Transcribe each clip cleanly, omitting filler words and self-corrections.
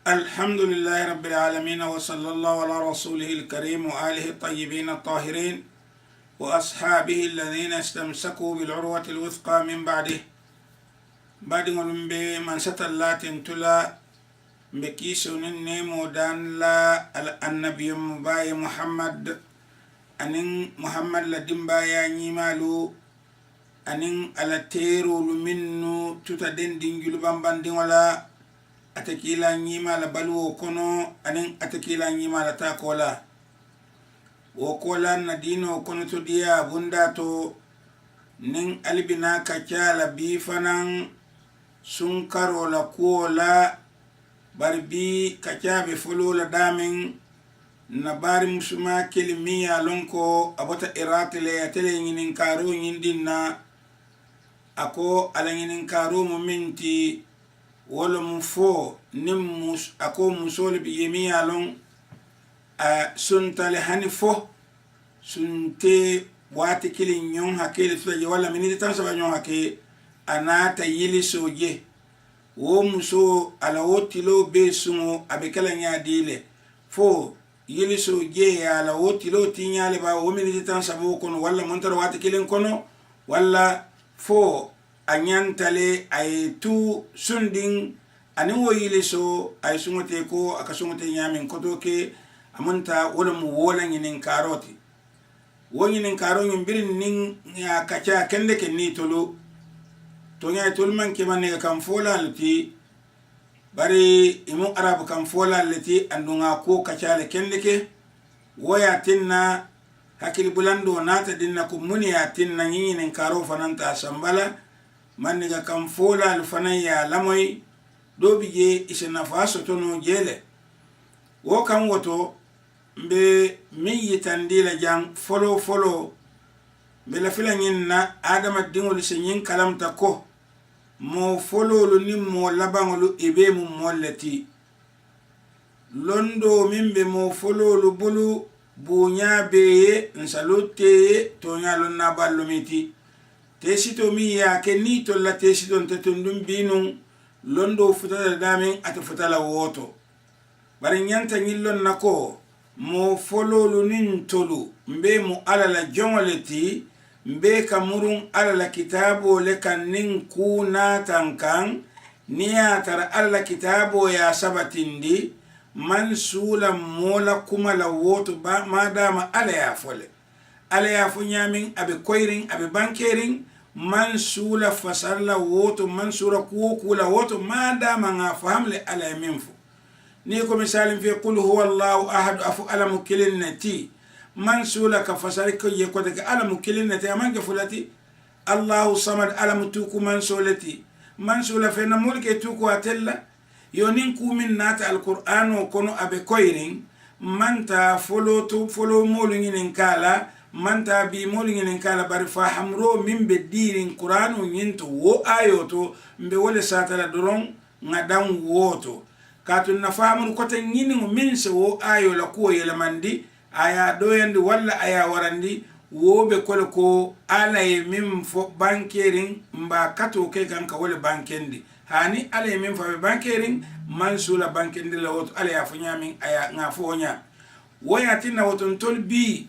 الحمد لله رب العالمين وصلى الله على رسوله الكريم وآله الطيبين الطاهرين وأصحابه الذين استمسكوا بالعروة الوثقى من بعده بعد من ستلات تلا بكيسون النيمو دان لا النبي مباي محمد أنين محمد لدين بايا نيمالو أنين على تيرو لمنو تتدين دين جلبان باندين ولا atakila nyima la balu kono anin atakila nyima la takola wokola na dino kono to dia bunda to nin albina kacala bi fanan sun karo la kola barbi kacabe folo la damin na bari musuma kelimiya lonko abota iratile atele nginin karo ngindinna ako ala nginin karo momenti wala mu fo nim ako musol bi yemi alon suntale hani fo sunte wati kili nyon hakele tsaje wala miniti tan saba nyon hake anata yili soje wo muso ala wotilo be sumo abekala nya dile fo yili soje ala wotilo tinyale ba wo miniti tan saba kono wala montara wati kili kono wala fo anyantale ay tu sunding ani wo yile so ay sungote ko akasungote nyamin koto ke amunta wala mu wola nginin karoti woni nin karo ngin birin nin ya kacha kende ke ni tolo to nya tol man ke man ne kan fola lati bari imu arab kan fola lati andunga ko kacha le kende ke woya tinna hakil bulando nata dinna ko muniya tinna nginin karo fananta sambala maniga kam fola alfanaya lamoy do bije isena faso tono jele wo kam woto mbe mi yitandila jang folo be la fila nyinna adama dingol se nyin kalamta ko mo folo lu ni mo labangolu ebe mu mollati londo mimbe mo folo lu bulu bunya beye nsalute to nyalo na ballumiti tesito mi ya ke ni to la tesito ntetundum binun londo futala damin ata futala woto bari nyanta ngillon nako mo fololu nin tolu mbe mu alala jongoleti mbe kamurun alala kitabo le kan nin kuna tankan niya tara alala kitabo ya sabatindi man sula mola kuma la woto ba madama ala ya fole ala ya funyamin abe koirin abe bankerin man sula fasarla woto man sura kula woto madama nga fahamle ala minfu ni ko misalin fi qul huwa allah ahad afu ala mukilnati man sula ka fasari ko ye ko de ala mukilnati amange fulati allah samad ala mutuku man sulati man sula fe na mulke tuku atella yonin ku min nata alquran kono abe koirin manta folo molu ngin kala manta bi molingin kala bari fa hamro min be dirin qur'anu nyinto wo ayoto mbe wole satala doron ngadan woto katun na famun kote ngini min se wo ayo la ko yele mandi aya doyandi walla aya warandi wo be kole ko ala min fo bankerin mba kato ke ganka wole bankendi hani ala min fa bankerin mansula bankendi la woto ala ya funyamin aya ngafonya woyatina woton tolbi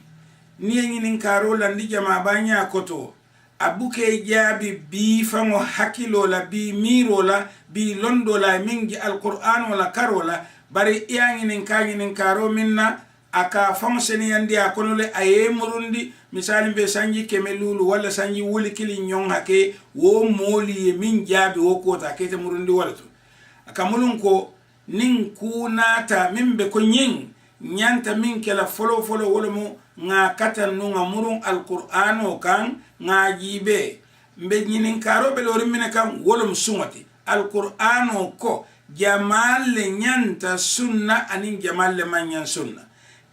ni nginin karo landi jama banya koto abuke jabi bi fango hakilo la bi miro la bi londo la mingi alquran wala karola bari nginin karo minna aka fonctionner yandi akono le ayemurundi misali be sanji kemelulu wala sanji wuli kili nyon hake wo moli min jabi wo kota kete murundi walto aka mulun ko nin kunata mimbe ko nyin nyanta min kala folo wala mo nga katan nu nga murun alqur'ano kan nga jibe mbe nyinin karo be lori mine kan wolum sungati alqur'ano ko jamal le nyanta sunna anin jamal le manyan sunna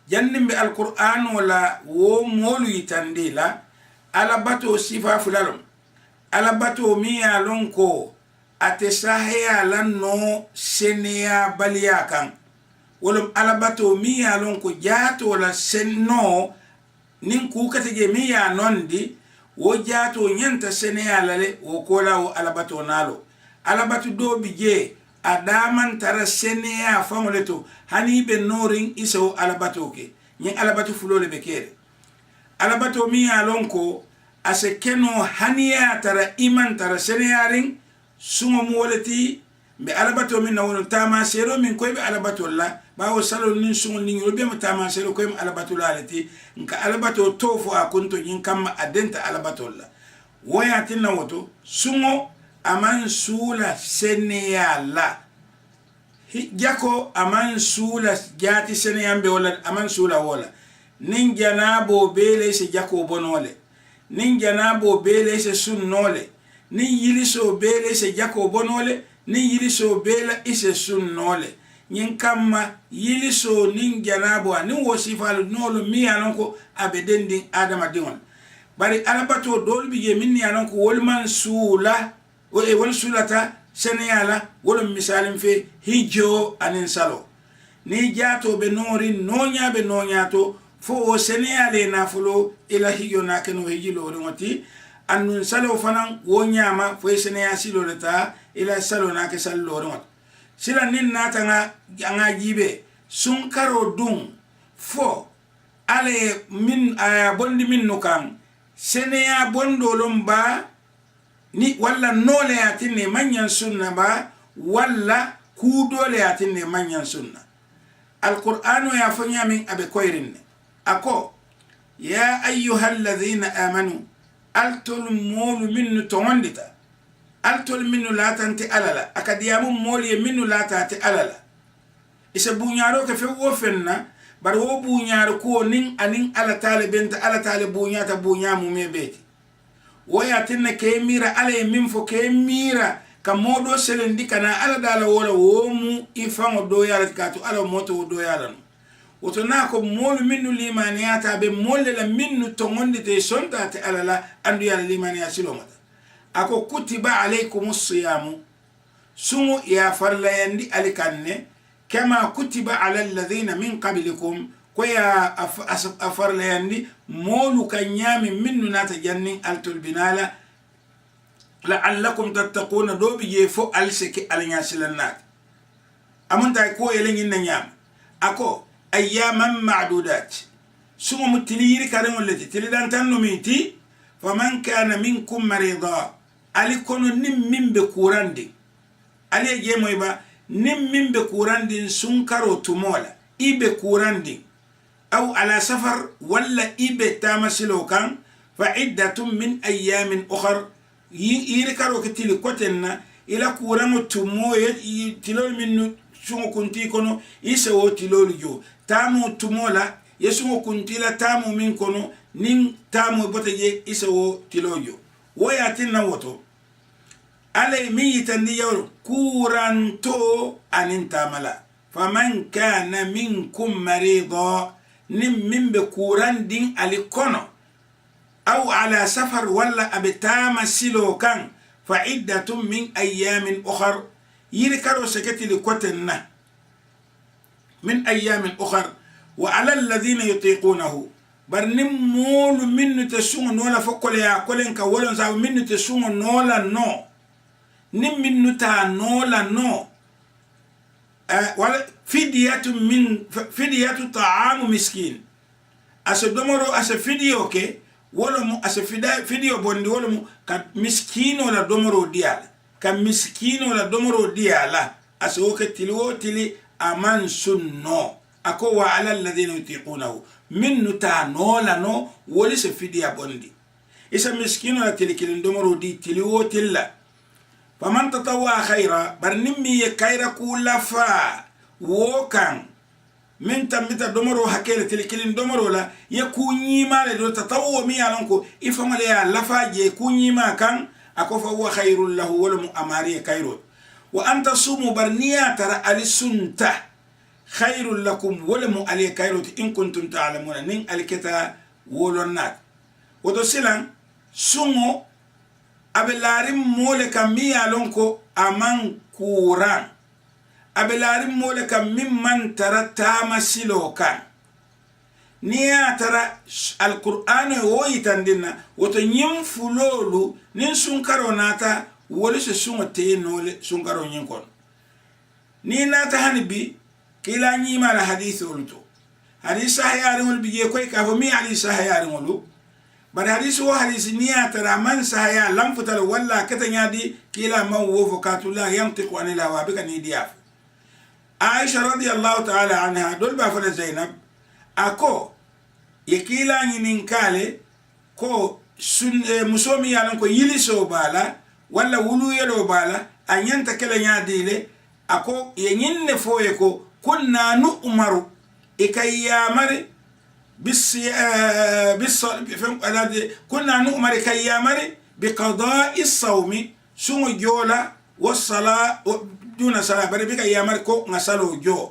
jannimbe alqur'ano la wo molu yitandila alabato sifa fulalum alabato miya lonko atesahya lanno senia baliya kan wolum alabato mi ya lon ko jaato la senno nin ku katege mi ya nondi wo jaato nyanta sene ya lale wo kola wo alabato nalo alabatu do bije adaman tara seneya famole to hani be norin iso alabato ke ni alabato fulole be kere alabato mi alonko ase keno haniya tara iman tara seneyarin sumo moleti be alabato min na wono tama sero min koy be alabato la bawo salo nin sumo nin yobe ma tama sero koy alabato la leti nka alabato tofo akunto yin kamma adenta alabato la woya tinna woto sumo aman sula seneya la jako aman sula jati seneyambe wala aman sula wala nin janabo bele se jako bonole nin janabo bele se sunnole nin yiliso bele se jako bonole nin yiliso bele ise sunnole nyin kamma yiliso nin janabo nin wosifalu nolo mi anonko abedendi adama diwan bari alabato dolbi je minni anonko wolman sula e wol sulata seneyala wolo misalim fe hijo anin salo ni jato be nori nonya be nonyato fo o seneyale na fulo ila hijo na keno hijilo wati annun salo fanan wonyama fo seneya silo leta ila salo na ke salo wati sila nin natanga anga jibe sun karo dun fo ale min bondi min nukan seneya bondo lomba ni walla nole yatinne manyan sunna ba walla kudole yatinne manyan sunna alqur'anu ya fanya min abe koyrinne ako ya ayyuhalladhina amanu altul mulu minnu tawandita altul minnu la tanti alala akadiyamu moli minnu la tanti alala isa bunyaro ke fe wo fenna bar wo bunyaro ko nin anin ala talibenta ala talibunyata bunyamu mebeti woya tinna ke mira ala min fo ke mira ka modo selendi kana ala dala wala womu ifango do yala katu ala moto do yala no woto na ko molu minnu limaniyata be molle la minnu tongondi te sonta te ala la andu yala limaniya silomata ako kutiba alaykumus siyamu sumu ya farlayandi alikanne kama kutiba ala alladhina min qablikum ko ya afarlayandi molu kanyami minnu nata jannin altul binala la'allakum tattaquna do biye fo alseke alnyasilanat amunta ko elengin na nyam ako ayyaman ma'dudat sumu mutiliri karin wallati tilidan tanno miti faman kana minkum marida alikono nim mimbe kurandi ali je moyba nim mimbe kurandi sun karo tumola ibe kurandi أو على سفر ولا إبه تامسلو كان فعدة من أيام أخر يركرو كتير كتنا إلى كورانو تمو تلول منو شو كنتي كنو يسوي تلول جو تامو تمولا يسوي كنتي لا تامو من كنو نين تامو بتجي يسوي تلول جو وياتنا وتو على ميتان ديور كورانتو أنتاملا فمن كان منكم مريضا nim mimbe kuran din alikono aw ala safar walla abtama silo kan fa iddatun min ayamin ukhar yirkaro sekati likotenna min ayamin ukhar wa ala alladhina yutiqunahu barnim mulu minnu tasungo nola fokole ya kolen ka wolon sa minnu tasungo nola no nim minnu ta nola no wala fidiyatu ta'amu miskin asa domoro asa fidiyo ke wala mu asa fidiyo bondi wala mu ka miskino la domoro diala ka miskino la domoro diala asa woke tili aman sunno ako wa ala alladhina yutiqunahu minnu ta nola no wala sa fidiya bondi isa miskino la tili domoro di tili wotilla faman tatawwa khaira barnimmi ye khaira kula fa wokan min tambita domoro hakele tilikilin domoro la ye kunyima le do tatawwo mi alonko ifamale ya lafaje kunyima kan akofa huwa khairul lahu wal mu'amari khairun wa anta sumu barniya tara alisunta khairul lakum wal mu'ali khairun in kuntum ta'lamuna nin alikata wolonnat wodo silan sumo abelarim mole kam mi alonko aman kuran abelarim mole kam mimman tara tama silo kan niya tara alquran wo yitandina woto nyim fulolu nin sunkaro nata wole se sungo te nole sunkaro nyin kon ni nata hanbi kila nyima la hadith ulto hadith sahayari ngol biye koy ka fo mi hadith sahayari ngolu bar hadith wo hadith niya tara man sahaya lam futal walla katanya di kila man wo fokatula yantiqu anil hawa bika ni diaf Aisha radiyallahu ta'ala anha dol ba fa Zainab ako yekila nyinin kale ko musomi yalan ko yiliso bala walla wulu yelo bala anyanta kala nyaadile ako yenyinne foye ko kunna nu'maru ikayyamari كنا نؤمر كيامر بقضاء الصوم سمو جولا والصلاة دون صلاة بري بك يامر كو نسالو جو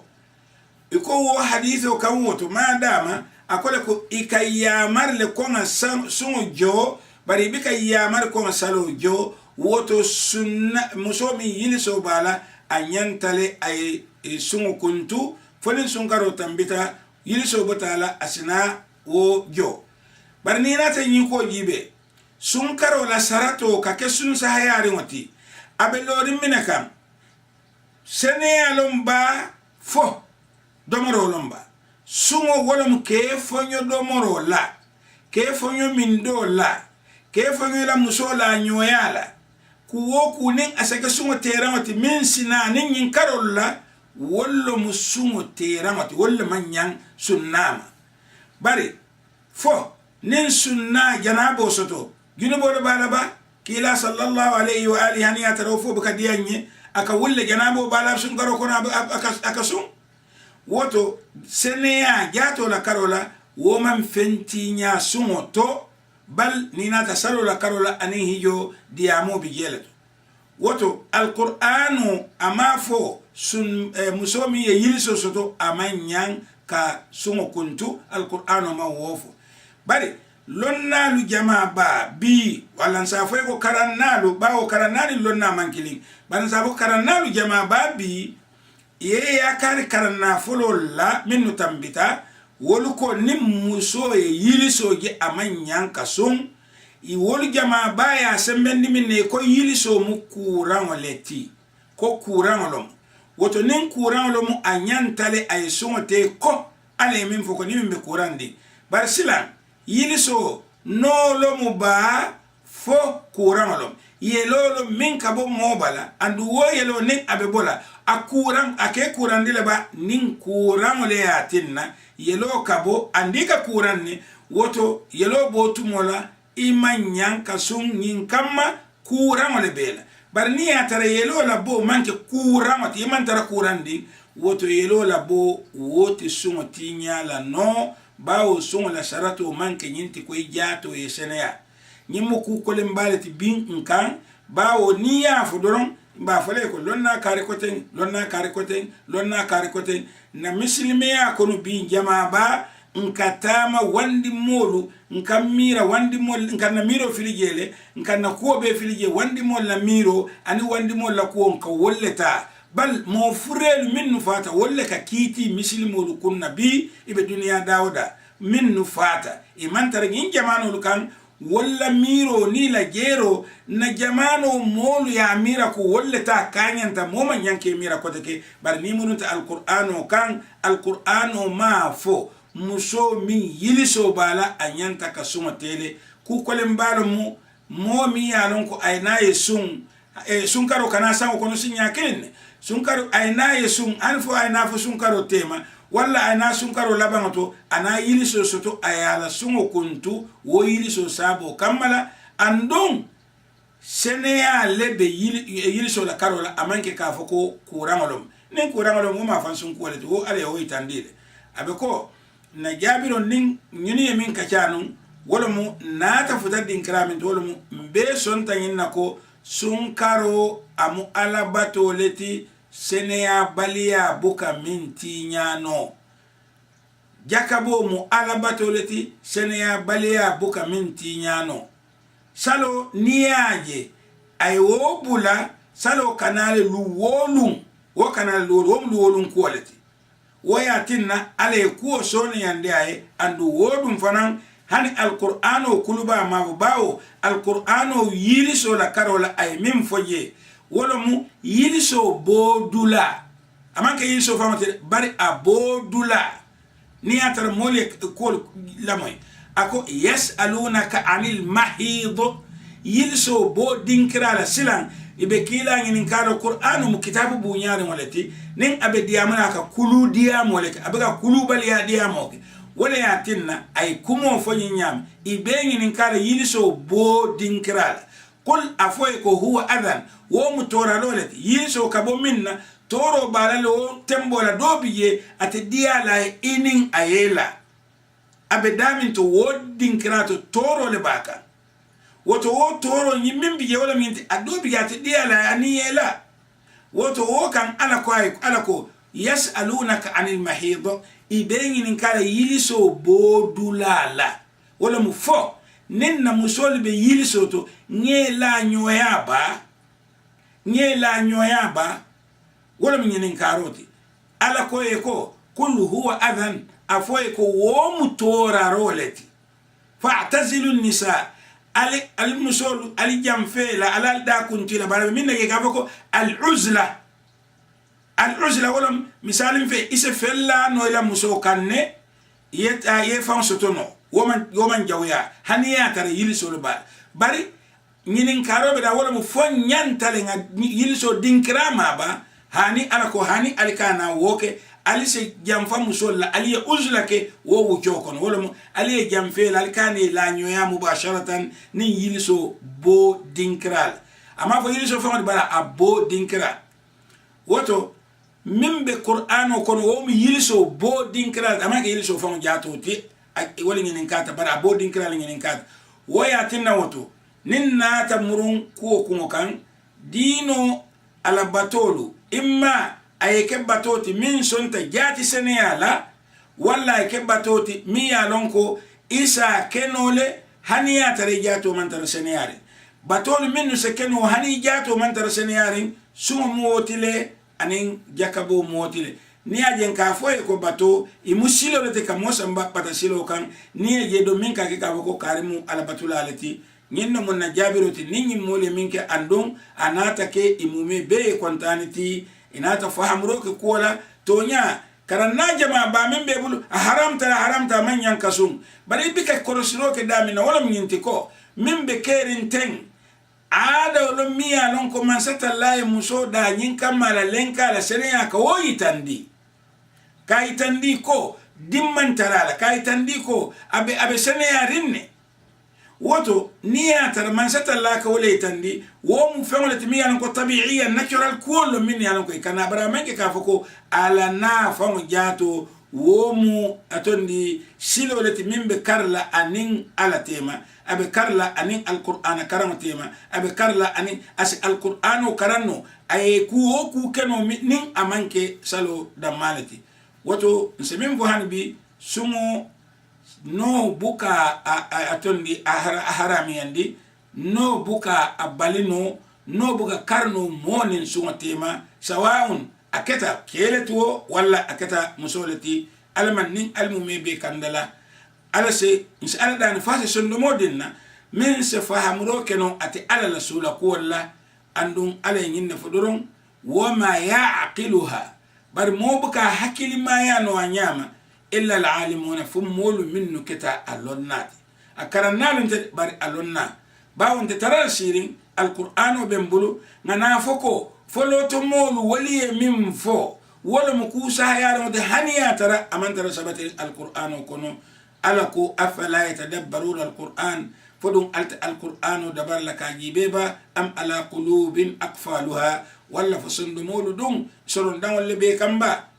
يكو حديث كوموتو ما دام أقول لكم إكيامر لكو سمو جو بري بك يامر كو نسالو جو woto sunna musomi yili so bala anyantale ay sungu kuntu fonin sunkaro tambita yili so botala asina wo jo barni na ta yin ko jibe sunkaro la sarato ka ke sun sa hayari wati abelorin minakam sene alomba fo domoro lomba sungo wolom ke fonyo domoro la ke fonyo mindo la ke fonyo la musola nyoyala kuwo kunin asaka sungo teramati min sina nin yin karolla wollo musungo teramati wollo manyan sunnama bari fo nin sunna janabo soto junubo balaba kila sallallahu alayhi wa alihi hani atarofo bakadiyanye aka wulle janabo bala sun garo kona aka sun woto seneya jato la karola woman fentinya sungo to bal nina tasalo la karola ani hijo diamo bijeleto woto alqur'anu amafo sun musomi ye yiliso soto amanyan ka sungo kuntu alqur'anu ma wofo bari lonnalu jama ba bi wala safo ko karannalu bawo karannani lonna mankilin ban safo karannalu jama ba bi ye ya kar karanna folo la minnu tambita woluko nim muso ye yiliso je amanyan ka sun I wolu jama baya sembendi minne ko yiliso mu kurango leti ko kurango lom woto nin kurango lom anyantale ay sonte ko ale min foko ni mbe kurandi bar sila yiliso no lomu ba fo kurango lom yelo min kabo mobala andu wo yelo nin abebola akuran ake kurandi le ba nin kurango le atinna yelo kabo andika kuranni woto yelo botumola imanyan kasung nin kama kurang le bela barni atara yelo la bo manke kurang ati man tara kurandi woto yelo la bo wote sungo tinya la no bawo sungo la sharatu manke nyinti ko jato yesenea nyimu ku ko lembale ti bin nkan bawo niya fodoron ba fale ko lonna kare koten lonna kare koten na muslime ya kono bin jama ba nkatama wandi molu nkamira wandi mol nkanna miro filigele nkanna kuobe filige wandi mol la miro ani wandi mol la kuon ka wolleta bal mo furel minnu fata wolle ka kiti muslimolu kunna bi ibe duniya dawda minnu fata imantara ngin jamanu kan walla miro ni la gero na jamano molu ya mira ko wolleta kanyanta moma nyanke mira ko take bar ni mununta alqur'ano kan alqur'ano ma fo muso min yiliso bala anyanta ka sunga tele ku kolen balo mo mi yalon ko ayna yesun sunkaro kana sango kono sinya ken sunkaro ayna yesun anfo ayna fo sunkaro tema walla ayna sunkaro labanto ana yiliso soto ayala sungo kuntu wo yiliso sabo kamala andon seneya lebe yiliso la karola amanke ka fo ko kurangolom nen kurangolom mo ma fan sun ko le to ale o itandile abeko na jabiro nin nyini min kacanu wala mu nata futa din kramin wala mu be sonta yinna ko sunkaro amu alabato leti seneya balia buka minti nyano jakabo mu alabato leti seneya balia buka minti nyano salo niaje ay wobula salo kanale luwolum wo kanale luwolum quality waya tinna ale kuo soni yande ay andu wodum fanan hani alqur'ano kuluba ma bawo alqur'ano yiliso la karola ay mim foje wala mu yiliso bodula amanke yiliso famate bari abodula ni atar mole ko lamoy ako yasalunaka anil mahid yiliso bo dinkira la silan ibe kila ngin kado qur'anu mu kitabu bu nyaare molati nin abe diamana ka kulu diamo lek abe ka kulu bal ya diamo wala ya tinna ay kumo fo nyam ibe ngin kado yiliso bo dinkira qul afoy ko huwa adhan wo mu tora lolati yiliso kabo minna toro balalo tembola dobiye ate diala inin ayela abe damin to woddin krato toro le baka woto wo toro nyimbi je wala minti adobi ate diala aniyela woto wo kan ala ko yasalunaka anil mahid ibengi nin kala yiliso bodulala wala mu fo nenna musol be yiliso to ngela nyoyaba wala min nin karoti ala ko e ko kullu huwa adhan afoy ko wo mutora roleti fa'tazilu nisa al musul al jamfela al da kuntila bara min ne ga ko al uzla wala misalin fe ise fella no ila muso kanne yeta ye fan sotono woman jawya haniya tare yiliso ba bari nyinin karobe da wala mu fonyantale nga yiliso dinkrama ba hani alako hani alikana woke alise jamfa musolla aliye uzla ke wo wuchokon wala mu aliye jamfe alikani la nyoya mubasharatan ni yiliso bo dinkral ama fo yiliso fa bara abo dinkra woto mimbe qur'ano kono wo mi yiliso bo dinkral ama ke yiliso fa jato ti wala ngin kata bara abo dinkral ngin kata woya tinna woto ninna ta murun ko kan dino ala batolu imma ayeke batoti min sonta jati seneyala walla ayeke batoti mi yalonko isa kenole hani yatare jato mantara seneyare batolu minnu se keno hani jato mantara seneyare sumo muwotile anin jakabo muwotile ni ajen ka foye ko bato imusilo lete ka mosamba pata silo kan ni aje do min ka ke ka ko karimu ala batula alati ñinno mun na jabiroti ningi mole minke andon anata ke imume be kontaniti inata fahamro ke kola tonya karanna jama ba min be bulu haramta man yankasum bari bika korosiro ke damina wala minti ko min be kerin ten ada lo miya non ko man satallahi muso da nyin kamala lenka la sereya ka woyitandi kayitandi ko dimman tarala kayitandi ko abe seneya rinne woto niya tar man satalla ka wala tandi wo mu famole timi yan ko tabi'iya natural kullu min yan ko kana bara men ke ka fako ala na famu jato wo mu atondi silo le timi be karla anin ala tema abe karla anin alquran karama tema abe karla anin as alquran karanno ay ku o ku keno nin amanke salo da malati woto nsemin fo hanbi sumo no buka atondi harami yandi no buka abalino no buka karno monin sumatema sawaun aketa keleto wala aketa musolati alman nin almume be kandala ala se insala dan fase sondo modinna min se fahamro keno ati ala la sula ko wala andun ala nyinne fodoron wama yaqiluha bar mo buka hakili ma ya no anyama illa alalimuna fumulu minnu kita alonnati akarannalu nte bari alonna bawon te tarar sirin alqur'ano bembulu ngana foko foloto molu waliye min fo wala mukusa yaro de haniya tara amantara sabati alqur'ano kono alako afala yatadabbaruna alqur'an fodum alqur'ano dabar laka jibeba am ala qulubin aqfaluha wala fasundu molu dum soron dan wala be kamba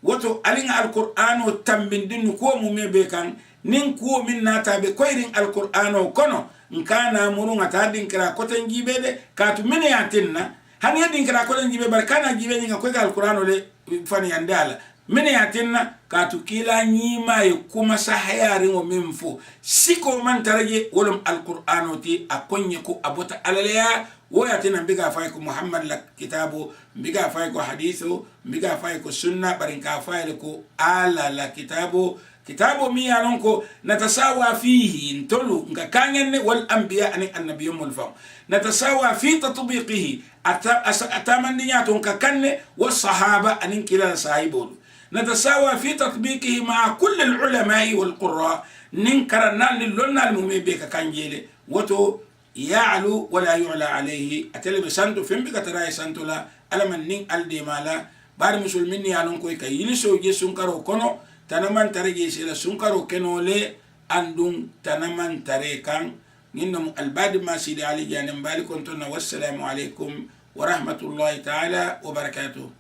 woto alinga alqur'ano tambindinu ko mu mebe kan nin ko min nata be koyrin alqur'ano kono nkana murunga ta dinkira ko tan jibede katu mine yatinna hani dinkira ko tan jibe barkana jibe ninga ko alqur'ano le fani andala mine yatinna katu kila nyima e kuma sahayari ngo memfo siko man taraje wolum alqur'ano ti akonye ko abota alaleya woyatina mbiga fay ko muhammad la kitabu mbiga fay ko hadithu mbiga fay ko sunna barinka fay ko ala la kitabu mi alon ko natasawa fihi ntolu nga kanyen wal anbiya ani annabiyum wal fam natasawa fi tatbiqihi atamandiñaton ka kanne والصحابة أنين كلا صاحبون نتساوى في تطبيقه مع كل العلماء والقراء ننكرنا للنا المميبك كانجيلي وتو يعلو ولا يعلى عليه أتلي بسانتو فين بك تراي سانتو لا ألمن نين ألدي مالا بار مسلمين يالون كوي كي يلسو جي سنكرو كونو تنمان تريجي سيلا سنكرو كنو لي أندون تنمان تريكان نينم الباد ما سيدي علي جانم بالي كنتنا والسلام عليكم ورحمة الله تعالى وبركاته.